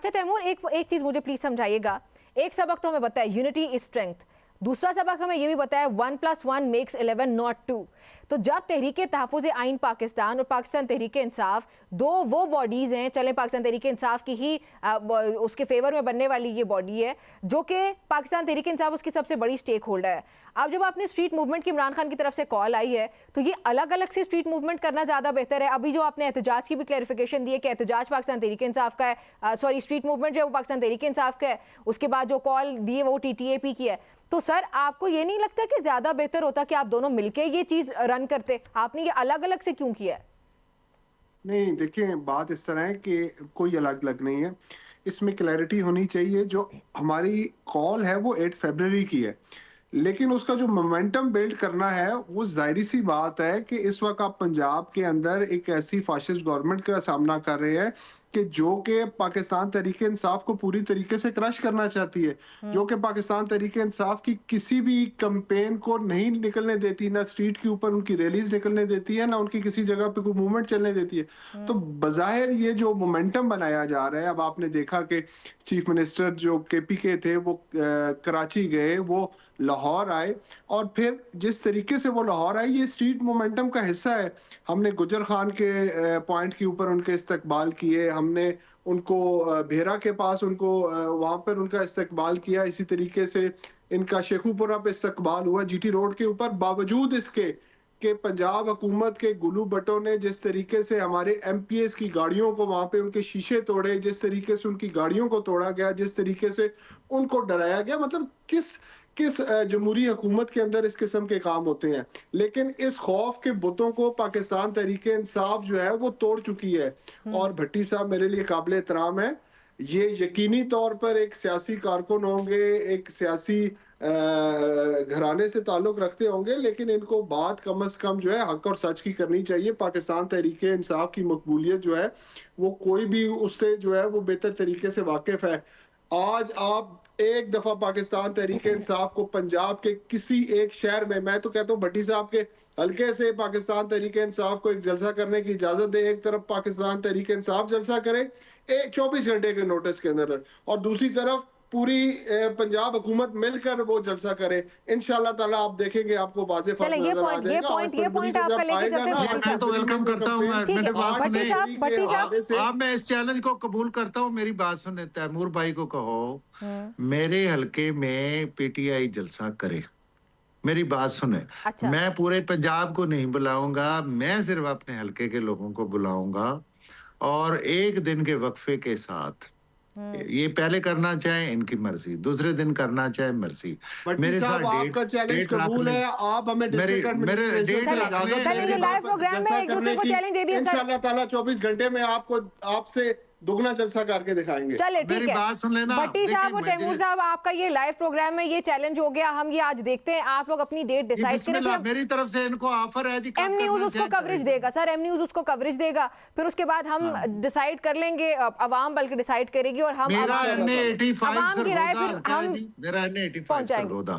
اچھا تیمور ایک چیز مجھے پلیز سمجھائیے گا. ایک سبق تو ہمیں بتایا یونٹی از اسٹرینتھ, دوسرا سبق ہمیں یہ بھی بتایا 1+1 makes 11 not 2. تو جب تحریک تحفظ آئین پاکستان اور پاکستان تحریک انصاف دو وہ باڈیز ہیں, چلیں پاکستان تحریک انصاف کی ہی اس کے فیور میں بننے والی یہ باڈی ہے جو کہ پاکستان تحریک انصاف اس کی سب سے بڑی سٹیک ہولڈر ہے. اب جب آپ نے اسٹریٹ موومنٹ کی عمران خان کی طرف سے کال آئی ہے تو یہ الگ الگ سے اسٹریٹ موومنٹ کرنا زیادہ بہتر ہے. ابھی جو آپ نے احتجاج کی بھی کلیریفیکیشن دی ہے کہ احتجاج پاکستان تحریک انصاف کا ہے, سوری اسٹریٹ موومنٹ جو ہے وہ پاکستان تحریک انصاف کا ہے, اس کے بعد جو کال دی ہے وہ TTAP کی ہے. تو سر آپ کو یہ نہیں لگتا کہ زیادہ بہتر ہوتا کہ آپ دونوں مل کے یہ چیز رن کرتے؟ آپ نے یہ الگ الگ سے کیوں کیا ہے؟ نہیں دیکھیں, بات اس طرح ہے کہ کوئی الگ الگ نہیں ہے, اس میں کلیئرٹی ہونی چاہیے. جو ہماری کال ہے وہ 8 فیبروری کی ہے, لیکن اس کا جو مومنٹم بلڈ کرنا ہے وہ ظاہری سی بات ہے کہ اس وقت آپ پنجاب کے اندر ایک ایسی فاشسٹ گورنمنٹ کا سامنا کر رہے ہیں کہ جو کہ پاکستان تحریک انصاف کو پوری طریقے سے کرش کرنا چاہتی ہے, جو کہ پاکستان تحریک انصاف کی کسی بھی کمپین کو نہیں نکلنے دیتی, نہ اسٹریٹ کے اوپر ان کی ریلیز نکلنے دیتی ہے, نہ ان کی کسی جگہ پہ کوئی موومنٹ چلنے دیتی ہے. تو بظاہر یہ جو مومنٹم بنایا جا رہا ہے, اب آپ نے دیکھا کہ چیف منسٹر جو KP کے تھے وہ کراچی گئے, وہ لاہور آئے, اور پھر جس طریقے سے وہ لاہور آئے یہ اسٹریٹ مومنٹم کا حصہ ہے. ہم نے گجر خان کے پوائنٹ کے اوپر ان کے استقبال کیے, ہم نے ان کو بھیرا کے پاس ان کو وہاں پر ان کا استقبال کیا, اسی طریقے سے ان کا شیخو پورہ پہ استقبال ہوا GT روڈ کے اوپر. باوجود اس کے کہ پنجاب حکومت کے گلو بٹوں نے جس طریقے سے ہمارے MPs کی گاڑیوں کو وہاں پہ ان کے شیشے توڑے, جس طریقے سے ان کی گاڑیوں کو توڑا گیا, جس طریقے سے ان کو ڈرایا گیا, مطلب کس جمہوری حکومت کے اندر اس قسم کے کام ہوتے ہیں. لیکن اس خوف کے بتوں کو پاکستان تحریک انصاف جو ہے وہ توڑ چکی ہے. اور بھٹی صاحب میرے لیے قابل احترام ہے, یہ یقینی طور پر ایک سیاسی کارکن ہوں گے, ایک سیاسی گھرانے سے تعلق رکھتے ہوں گے, لیکن ان کو بات کم از کم جو ہے حق اور سچ کی کرنی چاہیے. پاکستان تحریک انصاف کی مقبولیت جو ہے وہ کوئی بھی اس سے جو ہے وہ بہتر طریقے سے واقف ہے. آج آپ ایک دفعہ پاکستان تحریک انصاف کو پنجاب کے کسی ایک شہر میں تو کہتا ہوں بھٹی صاحب کے حلقے سے پاکستان تحریک انصاف کو ایک جلسہ کرنے کی اجازت دے. ایک طرف پاکستان تحریک انصاف جلسہ کرے 24 گھنٹے کے نوٹس کے اندر, اور دوسری طرف پوری پنجاب حکومت مل کر وہ جلسہ کرے. انشاءاللہ تعالیٰ آپ دیکھیں گے آپ کو واضح فرق نظر آ جائے گا. یہ پوائنٹ آپ کا لے کے چلتے ہیں. میں تو ویلکم کرتا ہوں, آپ میں اس چیلنج کو قبول کرتا ہوں. میری بات سنیں, تیمور بھائی کو کہو میرے حلقے میں PTI جلسہ کرے. میری بات سنیں, میں پورے پنجاب کو نہیں بلاؤں گا, میں صرف اپنے حلقے کے لوگوں کو بلاؤں گا, اور ایک دن کے وقفے کے ساتھ یہ پہلے کرنا چاہیں ان کی مرضی, دوسرے دن کرنا چاہیں مرضی. میرے ساتھ آپ کا چیلنج قبول ہے, آپ ہمیں انشاءاللہ تعالیٰ 24 گھنٹے میں آپ سے دگنا جلسہ کر کے دکھائیں گے. چلے ٹھیک میری ہے, بات سن لینا. بھٹی صاحب اور تیمور صاحب آپ کا یہ لائیو پروگرام میں یہ چیلنج ہو گیا, ہم یہ آج دیکھتے ہیں. آپ لوگ اپنی ڈیٹ ڈیسائیڈ کریں. میری طرف سے ان کو آفر ہے جی, ایم نیوز اس کو کوریج دے گا. سر ایم نیوز اس کو کوریج دے گا, پھر اس کے بعد ہم ڈیسائیڈ کر لیں گے, عوام بلکہ ڈیسائیڈ کرے گی, اور ہم عوام کی رائے پھر ہم پہنچائیں گے.